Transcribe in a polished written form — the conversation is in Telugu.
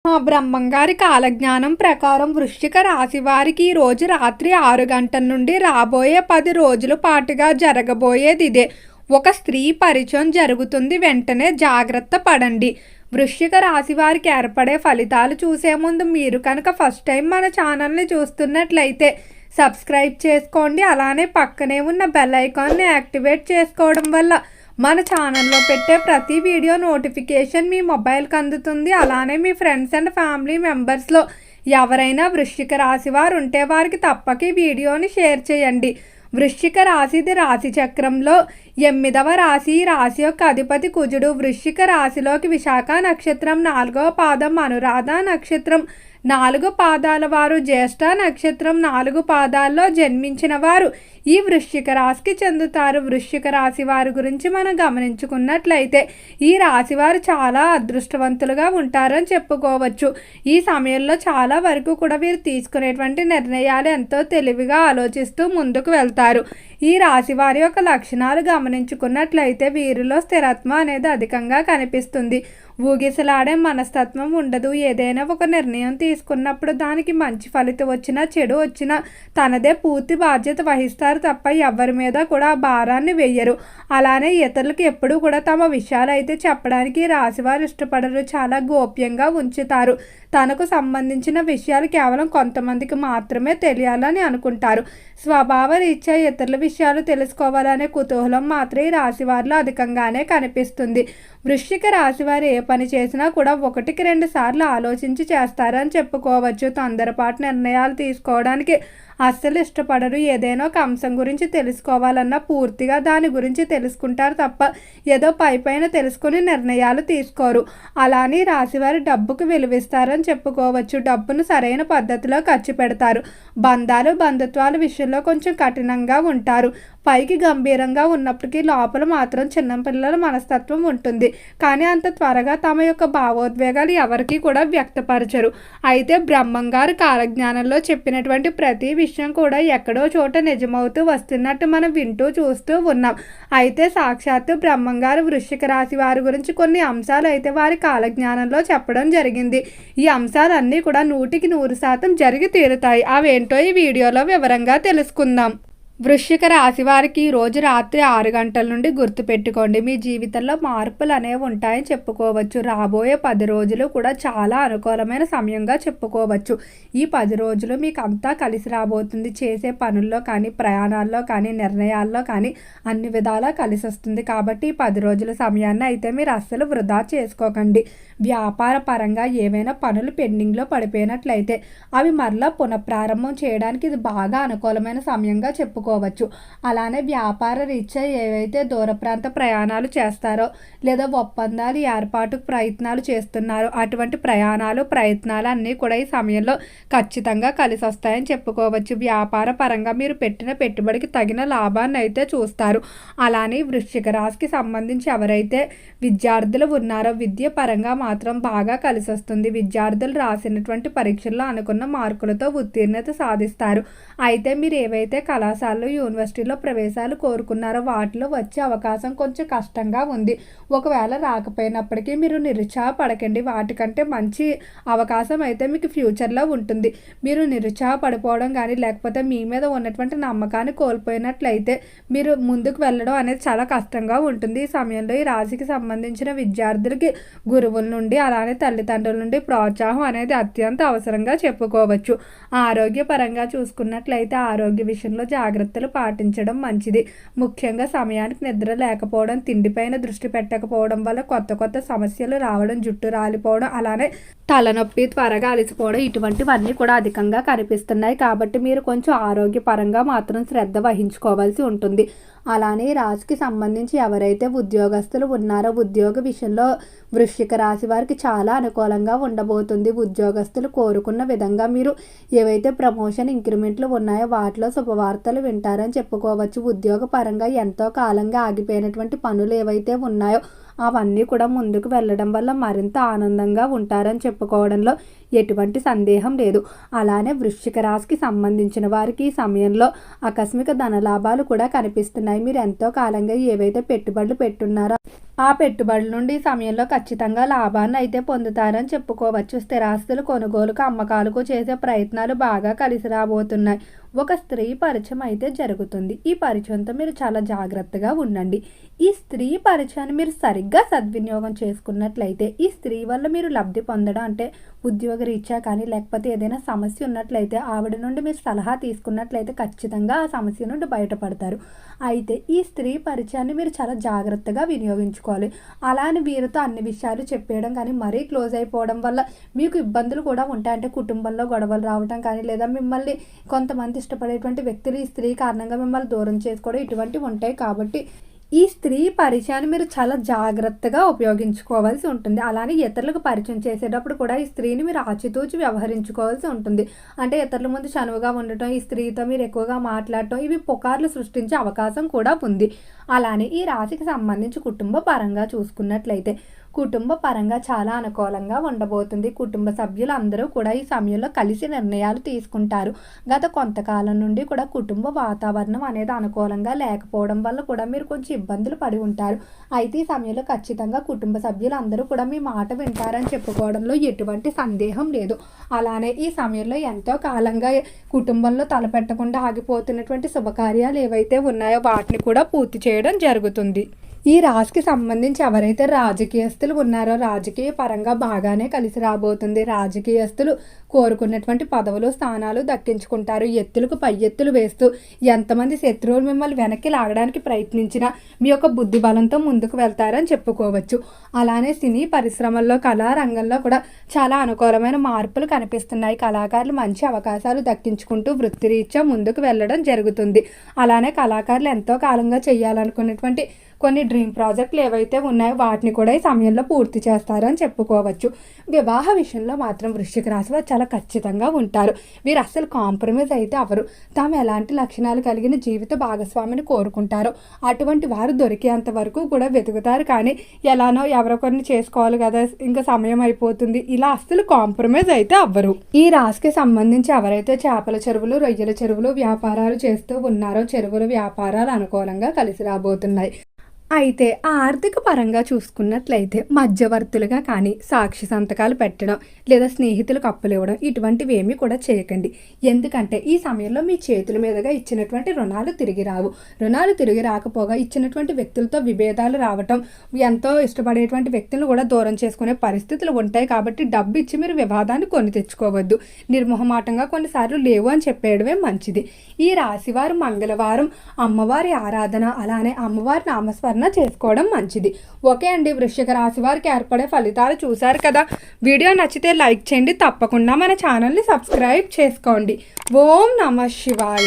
బ్రహ్మంగారి కాలజ్ఞానం ప్రకారం వృశ్చిక రాశి వారికి ఈ రోజు రాత్రి 6 గంటల నుండి రాబోయే 10 రోజుల పాటుగా జరగబోయేది ఇదే. ఒక స్త్రీ పరిచయం జరుగుతుంది, వెంటనే జాగ్రత్త పడండి. వృశ్చిక రాశి వారికి ఏర్పడే ఫలితాలు చూసే ముందు మీరు కనుక ఫస్ట్ టైం మన ఛానల్ని చూస్తున్నట్లయితే సబ్స్క్రైబ్ చేసుకోండి. అలానే పక్కనే ఉన్న బెల్ ఐకాన్ని యాక్టివేట్ చేసుకోవడం వల్ల మన ఛానల్లో పెట్టే ప్రతి వీడియో నోటిఫికేషన్ మీ మొబైల్కి అందుతుంది. అలానే మీ ఫ్రెండ్స్ అండ్ ఫ్యామిలీ మెంబర్స్లో ఎవరైనా వృశ్చిక రాశి వారు ఉంటే వారికి తప్పక ఈ వీడియోని షేర్ చేయండి. వృశ్చిక రాశిది రాశి చక్రంలో 8వ రాశి. ఈ రాశి యొక్క అధిపతి కుజుడు. వృశ్చిక రాశిలోకి విశాఖ నక్షత్రం 4వ పాదం, అనురాధ నక్షత్రం 4 పాదాల వారు, జ్యేష్ఠ నక్షత్రం 4 పాదాల్లో జన్మించిన వారు ఈ వృశ్చిక రాశికి చెందుతారు. వృశ్చిక రాశి వారి గురించి మనం గమనించుకున్నట్లయితే ఈ రాశి వారు చాలా అదృష్టవంతులుగా ఉంటారని చెప్పుకోవచ్చు. ఈ సమయంలో చాలా వరకు కూడా వీరు తీసుకునేటువంటి నిర్ణయాలు ఎంతో తెలివిగా ఆలోచిస్తూ ముందుకు వెళ్తారు. ఈ రాశి వారి యొక్క లక్షణాలు గమనించుకున్నట్లయితే వీరిలో స్థిరత్వం అనేది అధికంగా కనిపిస్తుంది. ఊగిసలాడే మనస్తత్వం ఉండదు. ఏదైనా ఒక నిర్ణయం తీసుకున్నప్పుడు దానికి మంచి ఫలితం వచ్చినా చెడు వచ్చినా తనదే పూర్తి బాధ్యత వహిస్తారు తప్ప ఎవరి మీద కూడా భారాన్ని వేయరు. అలానే ఇతరులకు ఎప్పుడూ కూడా తమ విషయాలు అయితే చెప్పడానికి రాశివారు ఇష్టపడరు. చాలా గోప్యంగా ఉంచుతారు. తనకు సంబంధించిన విషయాలు కేవలం కొంతమందికి మాత్రమే తెలియాలని అనుకుంటారు. స్వభావ రీత్యా ఇతరుల విషయాలు తెలుసుకోవాలనే కుతూహలం మాత్రం ఈ రాశి వారిలో అధికంగానే కనిపిస్తుంది. వృశ్చిక రాశి వారు ఏ పని చేసినా కూడా 1-2 సార్లు ఆలోచించి చేస్తారని చెప్పుకోవచ్చు. తొందరపాటు నిర్ణయాలు తీసుకోవడానికి అస్సలు ఇష్టపడరు. ఏదైనా ఒక అంశం గురించి తెలుసుకోవాలన్నా పూర్తిగా దాని గురించి తెలుసుకుంటారు తప్ప ఏదో పైపైన తెలుసుకుని నిర్ణయాలు తీసుకోరు. అలానే రాశివారి డబ్బుకు విలువిస్తారని చెప్పుకోవచ్చు. డబ్బును సరైన పద్ధతిలో ఖర్చు పెడతారు. బంధాలు బంధుత్వాల విషయంలో కొంచెం కఠినంగా ఉంటారు. పైకి గంభీరంగా ఉన్నప్పటికీ లోపల మాత్రం చిన్నపిల్లల మనస్తత్వం ఉంటుంది. కానీ అంత త్వరగా తమ యొక్క భావోద్వేగాలు ఎవరికి కూడా వ్యక్తపరచరు. అయితే బ్రహ్మంగారు కాలజ్ఞానంలో చెప్పినటువంటి ప్రతి విషయం కూడా ఎక్కడో చోట నిజమవుతూ వస్తున్నట్టు మనం వింటూ చూస్తూ ఉన్నాం. అయితే సాక్షాత్తు బ్రహ్మంగారు వృశ్చిక రాశి వారి గురించి కొన్ని అంశాలు అయితే వారి కాలజ్ఞానంలో చెప్పడం జరిగింది. ఈ అంశాలన్నీ కూడా 100% జరిగి తీరుతాయి. అవేంటో ఈ వీడియోలో వివరంగా తెలుసుకుందాం. వృశ్చిక రాశి వారికి ఈరోజు రాత్రి 6 గంటల నుండి గుర్తుపెట్టుకోండి, మీ జీవితంలో మార్పులు అనేవి ఉంటాయని చెప్పుకోవచ్చు. రాబోయే 10 రోజులు కూడా చాలా అనుకూలమైన సమయంగా చెప్పుకోవచ్చు. ఈ 10 రోజులు మీకు అంతా కలిసి రాబోతుంది. చేసే పనుల్లో కానీ, ప్రయాణాల్లో కానీ, నిర్ణయాల్లో కానీ అన్ని విధాలా కలిసి వస్తుంది. కాబట్టి ఈ 10 రోజుల సమయాన్ని అయితే మీరు అస్సలు వృధా చేసుకోకండి. వ్యాపార పరంగా ఏవైనా పనులు పెండింగ్లో పడిపోయినట్లయితే అవి మరలా పునఃప్రారంభం చేయడానికి ఇది బాగా అనుకూలమైన సమయంగా చెప్పుకోవచ్చు. అలానే వ్యాపార రీత్యా ఏవైతే దూర ప్రాంత ప్రయాణాలు చేస్తారో లేదా ఒప్పందాలు ఏర్పాటుకు ప్రయత్నాలు చేస్తున్నారో అటువంటి ప్రయత్నాలు అన్నీ కూడా ఈ సమయంలో ఖచ్చితంగా కలిసి వస్తాయని చెప్పుకోవచ్చు. వ్యాపార పరంగా మీరు పెట్టిన పెట్టుబడికి తగిన లాభాన్ని అయితే చూస్తారు. అలానే వృశ్చిక రాశికి సంబంధించి ఎవరైతే విద్యార్థులు ఉన్నారో విద్య పరంగా మాత్రం బాగా కలిసి వస్తుంది. విద్యార్థులు రాసినటువంటి పరీక్షల్లో అనుకున్న మార్కులతో ఉత్తీర్ణత సాధిస్తారు. అయితే మీరు ఏవైతే కళాశాల యూనివర్సిటీలో ప్రవేశాలు కోరుకున్నారో వాటిలో వచ్చే అవకాశం కొంచెం కష్టంగా ఉంది. ఒకవేళ రాకపోయినప్పటికీ మీరు నిరుత్సాహపడకండి. వాటికంటే మంచి అవకాశం అయితే మీకు ఫ్యూచర్లో ఉంటుంది. మీరు నిరుత్సాహపడిపోవడం కానీ లేకపోతే మీ మీద ఉన్నటువంటి నమ్మకాన్ని కోల్పోయినట్లయితే మీరు ముందుకు వెళ్ళడం అనేది చాలా కష్టంగా ఉంటుంది. ఈ సమయంలో ఈ రాశికి సంబంధించిన విద్యార్థులకి గురువుల నుండి అలానే తల్లిదండ్రుల నుండి ప్రోత్సాహం అనేది అత్యంత అవసరంగా చెప్పుకోవచ్చు. ఆరోగ్యపరంగా చూసుకున్నట్లయితే ఆరోగ్య విషయంలో జాగ్రత్తలు పాటించడం మంచిది. ముఖ్యంగా సమయానికి నిద్ర లేకపోవడం, తిండిపైన దృష్టి పెట్టకపోవడం వల్ల కొత్త సమస్యలు రావడం, జుట్టు రాలిపోవడం, అలానే తలనొప్పి, త్వరగా అలసిపోవడం ఇటువంటివన్నీ కూడా అధికంగా కనిపిస్తున్నాయి. కాబట్టి మీరు కొంచెం ఆరోగ్యపరంగా మాత్రం శ్రద్ధ వహించుకోవాల్సి ఉంటుంది. అలానే రాశికి సంబంధించి ఎవరైతే ఉద్యోగస్తులు ఉన్నారో ఉద్యోగ విషయంలో వృశ్చిక రాశి వారికి చాలా అనుకూలంగా ఉండబోతుంది. ఉద్యోగస్తులు కోరుకున్న విధంగా మీరు ఏవైతే ప్రమోషన్ ఇంక్రిమెంట్లు ఉన్నాయో వాటిలో శుభవార్తలు వింటారని చెప్పుకోవచ్చు. ఉద్యోగ పరంగా ఎంతో కాలంగా ఆగిపోయినటువంటి పనులు ఏవైతే ఉన్నాయో అవన్నీ కూడా ముందుకు వెళ్ళడం వల్ల మరింత ఆనందంగా ఉంటారని చెప్పుకోవడంలో ఎటువంటి సందేహం లేదు. అలానే వృశ్చిక రాశికి సంబంధించిన వారికి ఈ సమయంలో ఆకస్మిక ధనలాభాలు కూడా కనిపిస్తున్నాయి. మీరు ఎంతో కాలంగా ఏవైతే పెట్టుబడులు పెట్టున్నారో ఆ పెట్టుబడుల నుండి ఈ సమయంలో ఖచ్చితంగా లాభాన్ని అయితే పొందుతారని చెప్పుకోవచ్చు. స్థిరాస్తులు కొనుగోలుకు అమ్మకాలకు చేసే ప్రయత్నాలు బాగా కలిసి రాబోతున్నాయి. ఒక స్త్రీ పరిచయం అయితే జరుగుతుంది. ఈ పరిచయంతో మీరు చాలా జాగ్రత్తగా ఉండండి. ఈ స్త్రీ పరిచయాన్ని మీరు సరిగ్గా సద్వినియోగం చేసుకున్నట్లయితే ఈ స్త్రీ వల్ల మీరు లబ్ధి పొందడం అంటే ఉద్యోగ రీత్యా కానీ లేకపోతే ఏదైనా సమస్య ఉన్నట్లయితే ఆవిడ నుండి మీరు సలహా తీసుకున్నట్లయితే ఖచ్చితంగా ఆ సమస్య నుండి బయటపడతారు. అయితే ఈ స్త్రీ పరిచయాన్ని మీరు చాలా జాగ్రత్తగా వినియోగించుకోవాలి. అలానే వీరితో అన్ని విషయాలు చెప్పేయడం కానీ మరీ క్లోజ్ అయిపోవడం వల్ల మీకు ఇబ్బందులు కూడా ఉంటాయి. అంటే కుటుంబంలో గొడవలు రావడం కానీ లేదా మిమ్మల్ని కొంతమంది ఇష్టపడేటువంటి వ్యక్తులు ఈ స్త్రీ కారణంగా మిమ్మల్ని దూరం చేసుకోవడం ఇటువంటివి ఉంటాయి. కాబట్టి ఈ స్త్రీ పరిచయాన్ని మీరు చాలా జాగ్రత్తగా ఉపయోగించుకోవాల్సి ఉంటుంది. అలానే ఇతరులకు పరిచయం చేసేటప్పుడు కూడా ఈ స్త్రీని మీరు ఆచితూచి వ్యవహరించుకోవాల్సి ఉంటుంది. అంటే ఇతరుల ముందు చనువుగా ఉండటం, ఈ స్త్రీతో మీరు ఎక్కువగా మాట్లాడటం ఇవి పుకార్లు సృష్టించే అవకాశం కూడా ఉంది. అలానే ఈ రాశికి సంబంధించి కుటుంబ పరంగా చూసుకున్నట్లయితే కుటుంబ పరంగా చాలా అనుకూలంగా ఉండబోతుంది. కుటుంబ సభ్యులు అందరూ కూడా ఈ సమయంలో కలిసి నిర్ణయాలు తీసుకుంటారు. గత కొంతకాలం నుండి కూడా కుటుంబ వాతావరణం అనేది అనుకూలంగా లేకపోవడం వల్ల కూడా మీరు కొంచెం ఇబ్బందులు పడి ఉంటారు. అయితే ఈ సమయంలో ఖచ్చితంగా కుటుంబ సభ్యులు అందరూ కూడా మీ మాట వింటారని చెప్పుకోవడంలో ఎటువంటి సందేహం లేదు. అలానే ఈ సమయంలో ఎంతో కాలంగా కుటుంబంలో తలపెట్టకుండా ఆగిపోతున్నటువంటి శుభకార్యాలు ఏవైతే ఉన్నాయో వాటిని కూడా పూర్తి చేయడం జరుగుతుంది. ఈ రాశికి సంబంధించి ఎవరైతే రాజకీయస్తులు ఉన్నారో రాజకీయ పరంగా బాగానే కలిసి రాబోతుంది. రాజకీయస్తులు కోరుకున్నటువంటి పదవులు స్థానాలు దక్కించుకుంటారు. ఎత్తులకు పై ఎత్తులు వేస్తూ ఎంతమంది శత్రువులు మిమ్మల్ని వెనక్కి లాగడానికి ప్రయత్నించినా మీ యొక్క బుద్ధి బలంతో ముందుకు వెళ్తారని చెప్పుకోవచ్చు. అలానే సినీ పరిశ్రమల్లో కళారంగంలో కూడా చాలా అనుకూలమైన మార్పులు కనిపిస్తున్నాయి. కళాకారులు మంచి అవకాశాలు దక్కించుకుంటూ వృత్తిరీత్యా ముందుకు వెళ్ళడం జరుగుతుంది. అలానే కళాకారులు ఎంతో కాలంగా చేయాలనుకున్నటువంటి కొన్ని డ్రీమ్ ప్రాజెక్టులు ఏవైతే ఉన్నాయో వాటిని కూడా ఈ సమయంలో పూర్తి చేస్తారని చెప్పుకోవచ్చు. వివాహ విషయంలో మాత్రం వృశ్చిక రాశి వారు చాలా ఖచ్చితంగా ఉంటారు. వీరు అస్సలు కాంప్రమైజ్ అయితే అవరు. తాము ఎలాంటి లక్షణాలు కలిగిన జీవిత భాగస్వామిని కోరుకుంటారో అటువంటి వారు దొరికేంత వరకు కూడా వెతుకుతారు. కానీ ఎలానో ఎవరొకరిని చేసుకోవాలి కదా, ఇంకా సమయం అయిపోతుంది, ఇలా అస్సలు కాంప్రమైజ్ అయితే అవ్వరు. ఈ రాశికి సంబంధించి ఎవరైతే చేపల చెరువులు రొయ్యల చెరువులు వ్యాపారాలు చేస్తూ ఉన్నారో చెరువుల వ్యాపారాలు అనుకూలంగా కలిసి రాబోతున్నాయి. అయితే ఆర్థిక పరంగా చూసుకున్నట్లయితే మధ్యవర్తులుగా కానీ సాక్షి సంతకాలు పెట్టడం లేదా స్నేహితులకు అప్పులు ఇవ్వడం ఇటువంటివి ఏమీ కూడా చేయకండి. ఎందుకంటే ఈ సమయంలో మీ చేతుల మీదుగా ఇచ్చినటువంటి రుణాలు తిరిగి రావు. రుణాలు తిరిగి రాకపోగా ఇచ్చినటువంటి వ్యక్తులతో విభేదాలు రావటం, ఎంతో ఇష్టపడేటువంటి వ్యక్తులను కూడా దూరం చేసుకునే పరిస్థితులు ఉంటాయి. కాబట్టి డబ్బు ఇచ్చి మీరు వివాదాన్ని కొని తెచ్చుకోవద్దు. నిర్మోహమాటంగా కొన్నిసార్లు లేవు అని చెప్పేయడమే మంచిది. ఈ రాశివారు మంగళవారం అమ్మవారి ఆరాధన అలానే అమ్మవారి నామస్మరణ చేసుకోవడం మంచిది. ఓకే అండి, వృశ్చిక రాశి వారికి ఏర్పడే ఫలితాలు చూశారు కదా. వీడియో నచ్చితే లైక్ చేయండి. తప్పకుండా మన ఛానల్ని సబ్స్క్రైబ్ చేసుకోండి. ఓం నమః శివాయ.